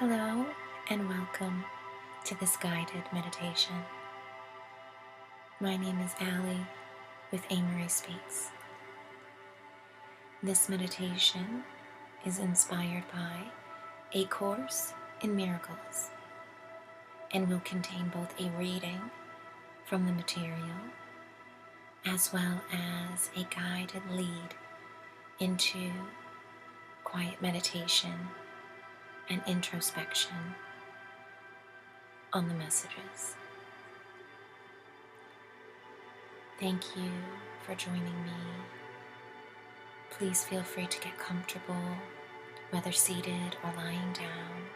Hello and welcome to this guided meditation. My name is Allie with Amariespeaks. This meditation is inspired by A Course in Miracles and will contain both a reading from the material as well as a guided lead into quiet meditation and introspection on the messages. Thank you for joining me. Please feel free to get comfortable, whether seated or lying down,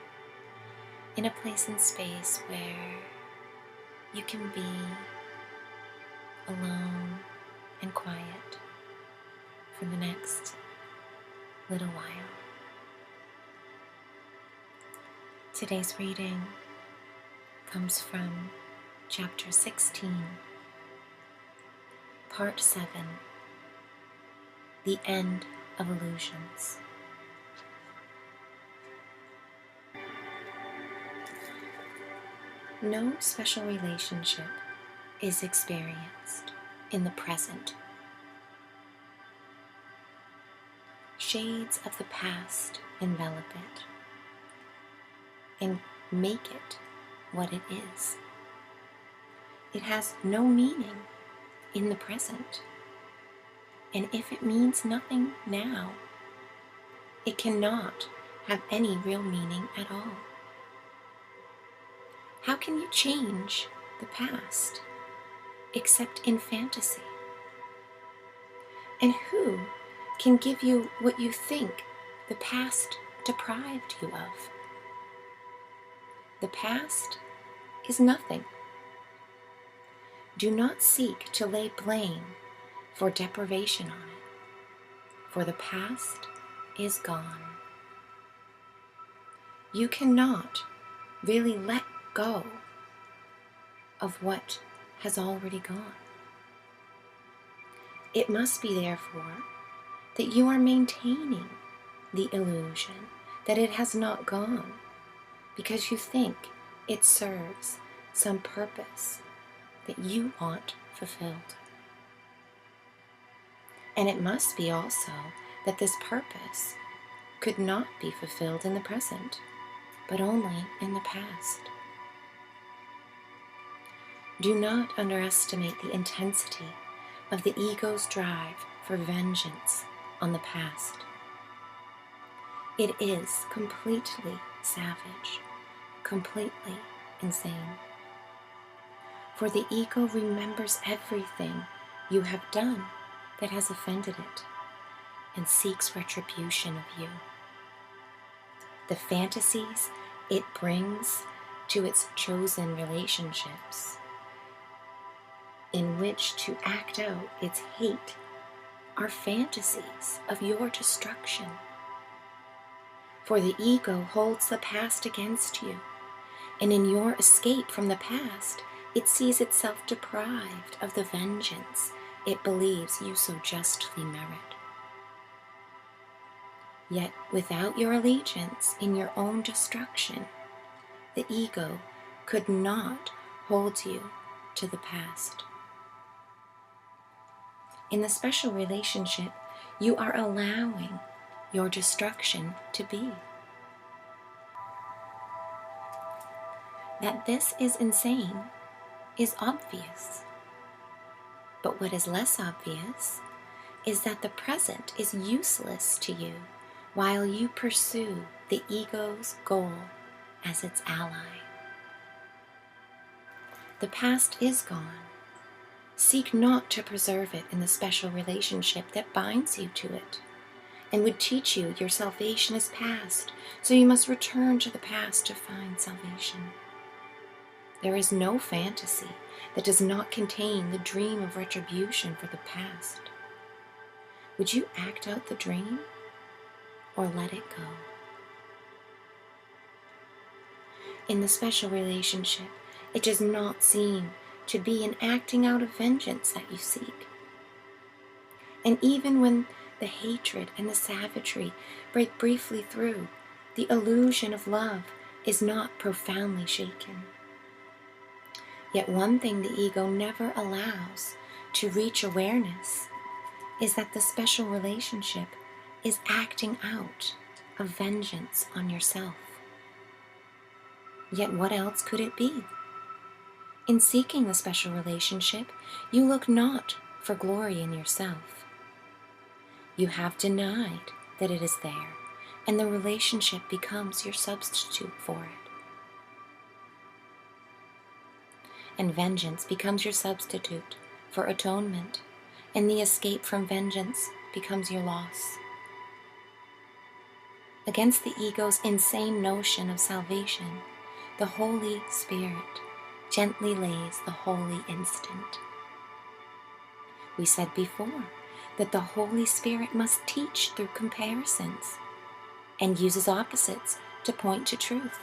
in a place and space where you can be alone and quiet for the next little while. Today's reading comes from Chapter 16, Part 7, The End of Illusions. No special relationship is experienced in the present. Shades of the past envelop it and make it what it is. It has no meaning in the present, and if it means nothing now, it cannot have any real meaning at all. How can you change the past except in fantasy? And who can give you what you think the past deprived you of? The past is nothing. Do not seek to lay blame for deprivation on it, for the past is gone. You cannot really let go of what has already gone. It must be therefore that you are maintaining the illusion that it has not gone, because you think it serves some purpose that you want fulfilled. And it must be also that this purpose could not be fulfilled in the present, but only in the past. Do not underestimate the intensity of the ego's drive for vengeance on the past. It is completely savage, completely insane. For the ego remembers everything you have done that has offended it and seeks retribution of you. The fantasies it brings to its chosen relationships in which to act out its hate are fantasies of your destruction. For the ego holds the past against you, and in your escape from the past, it sees itself deprived of the vengeance it believes you so justly merit. Yet without your allegiance in your own destruction, the ego could not hold you to the past. In the special relationship, you are allowing your destruction to be. That this is insane is obvious. But what is less obvious is that the present is useless to you while you pursue the ego's goal as its ally. The past is gone. Seek not to preserve it in the special relationship that binds you to it and would teach you your salvation is past, so you must return to the past to find salvation. There is no fantasy that does not contain the dream of retribution for the past. Would you act out the dream or let it go? In the special relationship, it does not seem to be an acting out of vengeance that you seek. And even when the hatred and the savagery break briefly through, the illusion of love is not profoundly shaken. Yet one thing the ego never allows to reach awareness is that the special relationship is acting out a vengeance on yourself. Yet what else could it be? In seeking the special relationship, you look not for glory in yourself. You have denied that it is there, and the relationship becomes your substitute for it. And vengeance becomes your substitute for atonement, and the escape from vengeance becomes your loss. Against the ego's insane notion of salvation, the Holy Spirit gently lays the holy instant. We said before that the Holy Spirit must teach through comparisons and uses opposites to point to truth.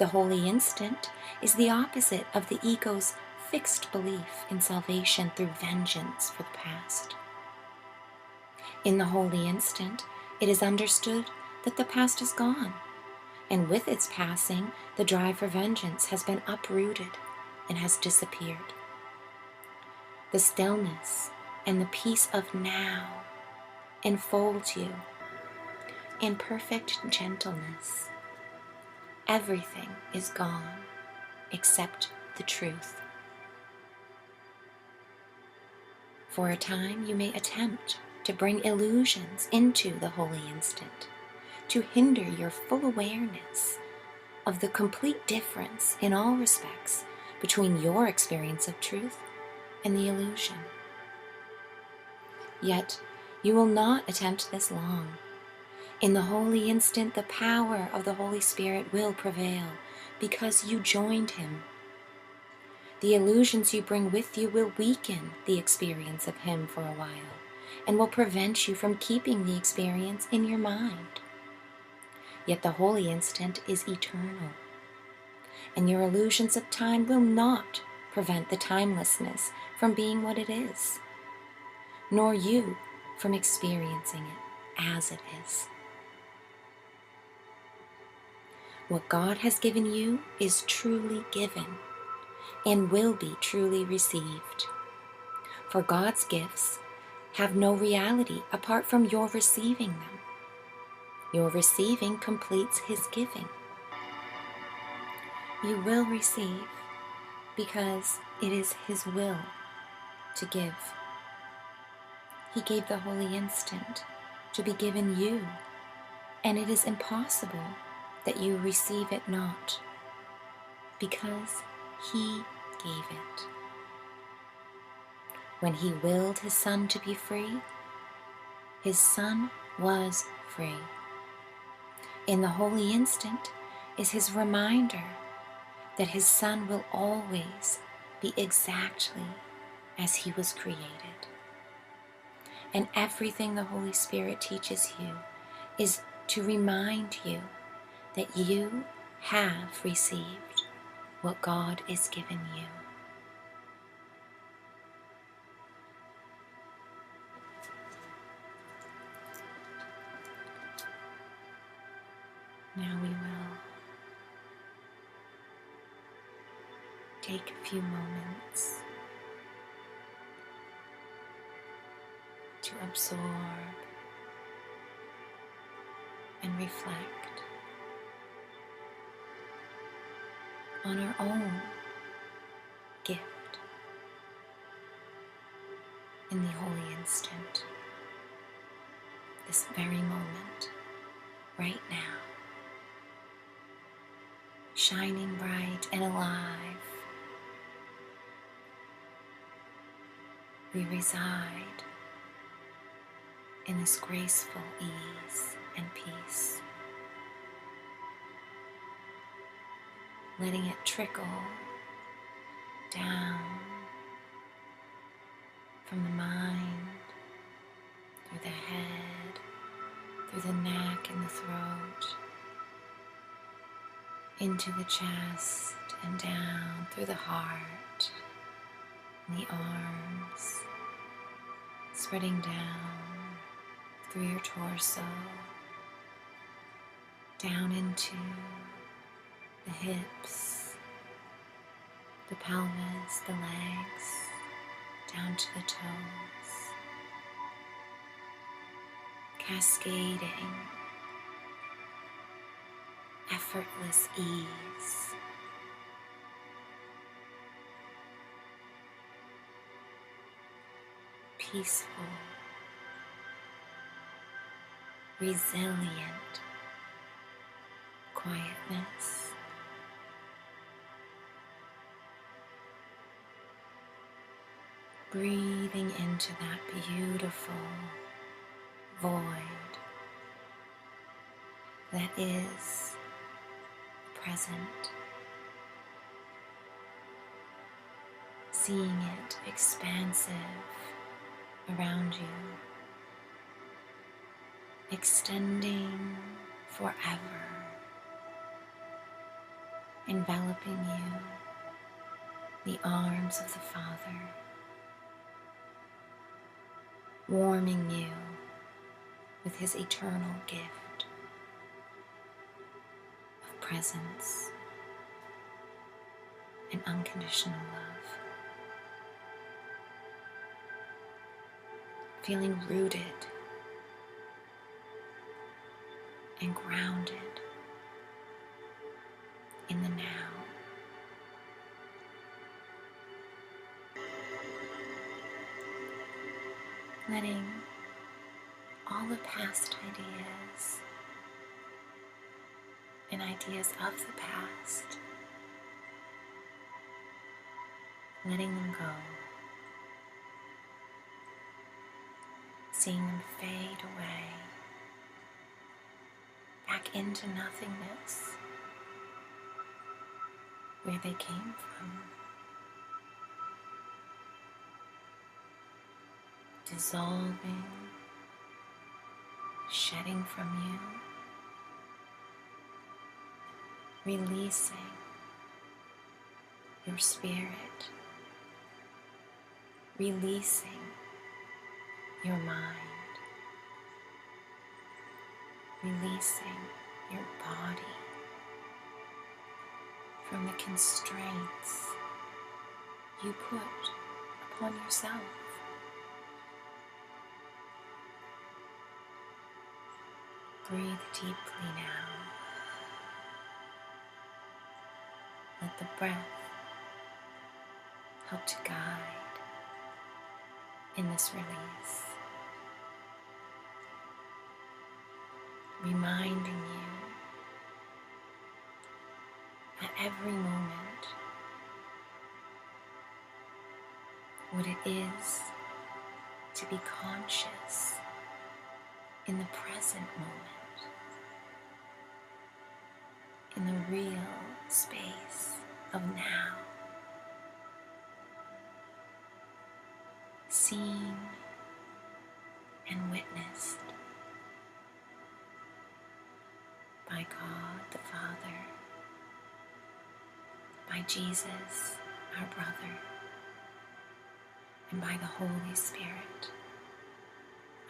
The holy instant is the opposite of the ego's fixed belief in salvation through vengeance for the past. In the holy instant, it is understood that the past is gone, and with its passing, the drive for vengeance has been uprooted and has disappeared. The stillness and the peace of now enfolds you in perfect gentleness. Everything is gone except the truth. For a time, you may attempt to bring illusions into the holy instant, to hinder your full awareness of the complete difference in all respects between your experience of truth and the illusion. Yet, you will not attempt this long. In the holy instant, the power of the Holy Spirit will prevail because you joined Him. The illusions you bring with you will weaken the experience of Him for a while and will prevent you from keeping the experience in your mind. Yet the holy instant is eternal, and your illusions of time will not prevent the timelessness from being what it is, nor you from experiencing it as it is. What God has given you is truly given and will be truly received. For God's gifts have no reality apart from your receiving them. Your receiving completes His giving. You will receive because it is His will to give. He gave the holy instant to be given you, and it is impossible that you receive it not, because He gave it. When He willed His Son to be free, His Son was free. In the holy instant is His reminder that His Son will always be exactly as He was created. And everything the Holy Spirit teaches you is to remind you that you have received what God is giving you. Now we will take a few moments to absorb and reflect on our own gift in the holy instant, this very moment, right now, shining bright and alive. We reside in this graceful ease and peace, letting it trickle down from the mind, through the head, through the neck and the throat, into the chest and down through the heart and the arms, spreading down through your torso, down into the hips, the pelvis, the legs, down to the toes, cascading, effortless ease. Peaceful, resilient quietness. Breathing into that beautiful void that is present. Seeing it expansive around you, extending forever, enveloping you, the arms of the Father, warming you with His eternal gift of presence and unconditional love. Feeling rooted and grounded in the now. Letting all the past ideas and ideas of the past, letting them go, seeing them fade away, back into nothingness, where they came from, dissolving, shedding from you, releasing your spirit, releasing your mind, releasing your body from the constraints you put upon yourself. Breathe deeply now. Let the breath help to guide in this release, reminding you at every moment what it is to be conscious in the present moment, in the real space of now, seen and witnessed by God the Father, by Jesus, our brother, and by the Holy Spirit,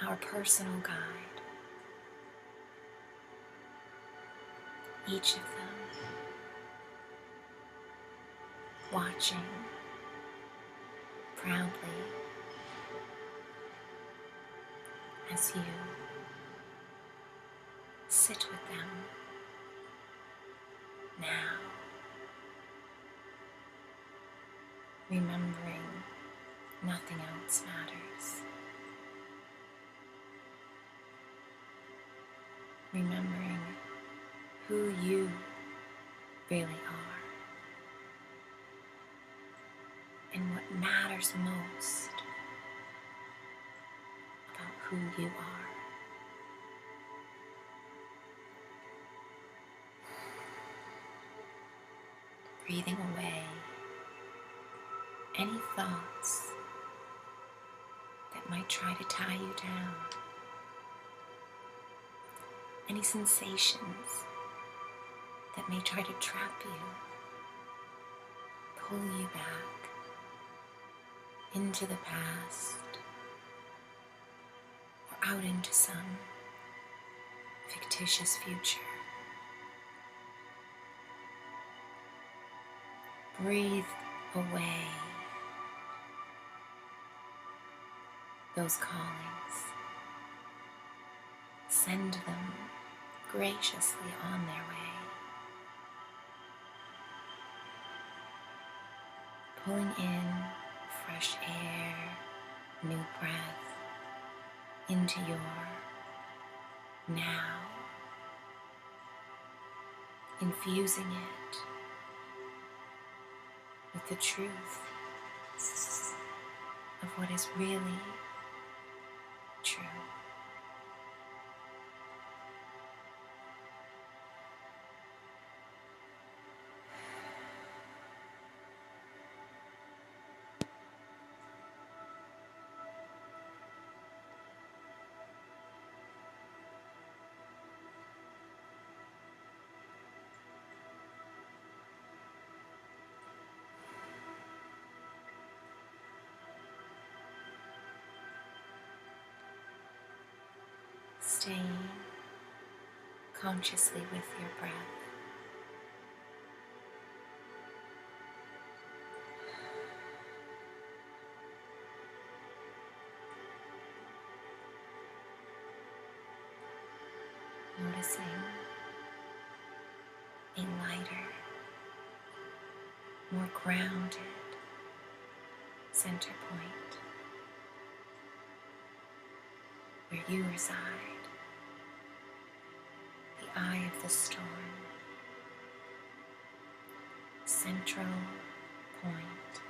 our personal guide. Each of them watching proudly as you sit with them now, remembering nothing else matters. Remembering who you really are and what matters most about who you are. Breathing away any thoughts that might try to tie you down, any sensations that may try to trap you, pull you back into the past or out into some fictitious future. breathe away those callings. Send them graciously on their way. Pulling in fresh air, new breath into your now, infusing it with the truth of what is really true. Staying consciously with your breath. Noticing a lighter, more grounded center point where you reside. The eye of the storm, central point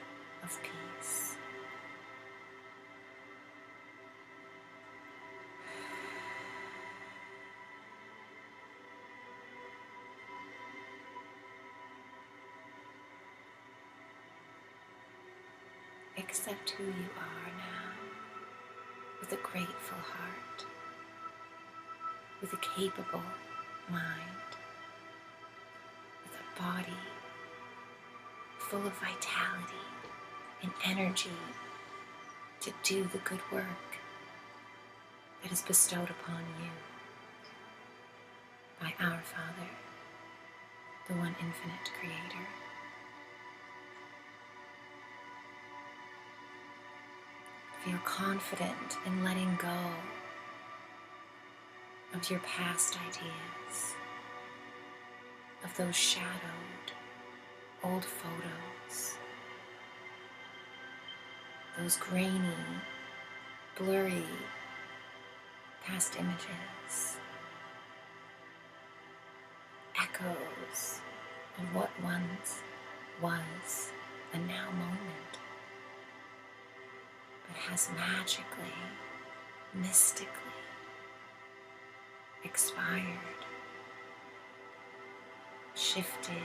of peace. Accept who you are now with a grateful heart, with a capable mind, with a body full of vitality and energy to do the good work that is bestowed upon you by our Father, the one infinite Creator. Feel confident in letting go of your past ideas, of those shadowed old photos, those grainy, blurry past images, echoes of what once was a now moment, but has magically, mystically expired, shifted,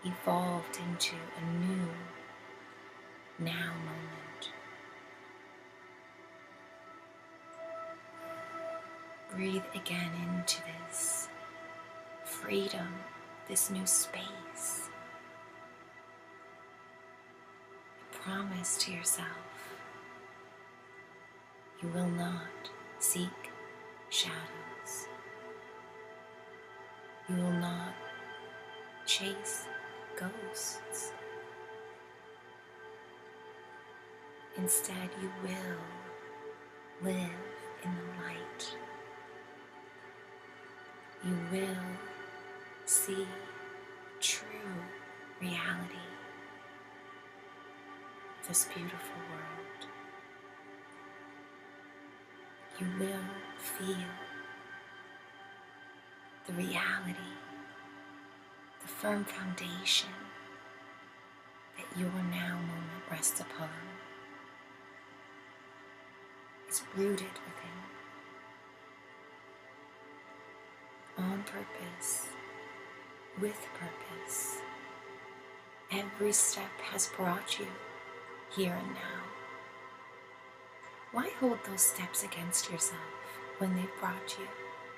evolved into a new now moment. Breathe again into this freedom, this new space. Promise to yourself you will not seek shadows. You will not chase ghosts. Instead, you will live in the light. You will see true reality of this beautiful world. You will feel the reality, the firm foundation that your now moment rests upon is rooted within. On purpose, with purpose, every step has brought you here and now. Why hold those steps against yourself when they've brought you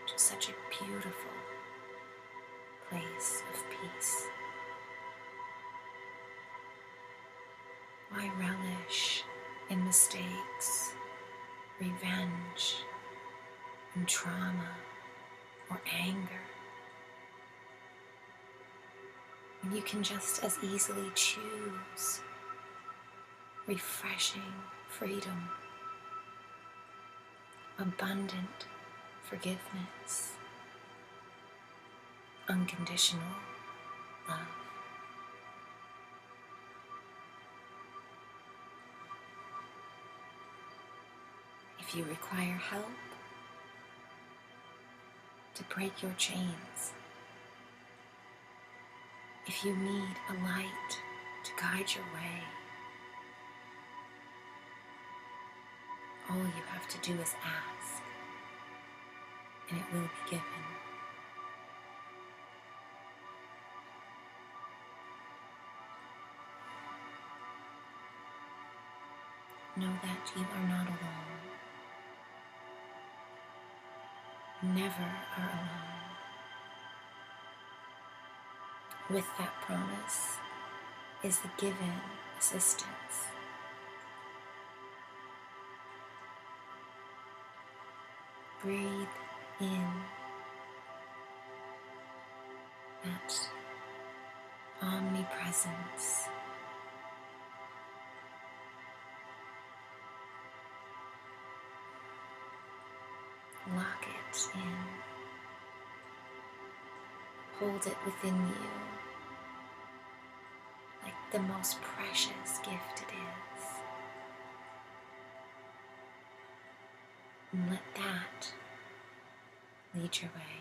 to such a beautiful place of peace? Why relish in mistakes, revenge, and trauma or anger? And you can just as easily choose refreshing freedom, abundant forgiveness, unconditional love. If you require help to break your chains, if you need a light to guide your way, all you have to do is ask, and it will be given. Know that you are not alone. Never are alone. With that promise is the given assistance. Breathe in that omnipresence. Lock it in. Hold it within you like the most precious gift it is. And let that lead your way.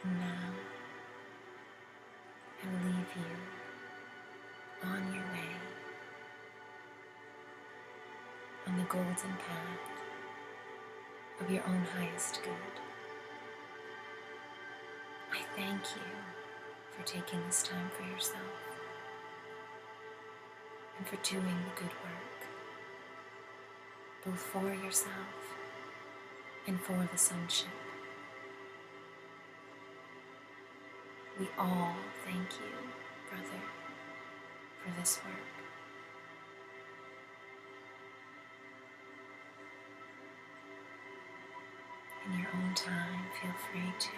And now, I will leave you on your way, on the golden path of your own highest good. I thank you for taking this time for yourself and for doing the good work, both for yourself and for the sonship. We all thank you, brother, for this work. In your own time, feel free to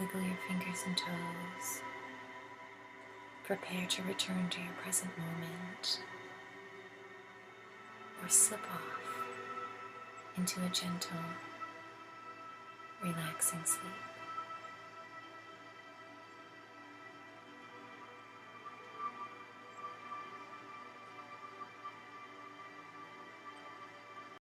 wiggle your fingers and toes. Prepare to return to your present moment, or slip off into a gentle, relaxing sleep.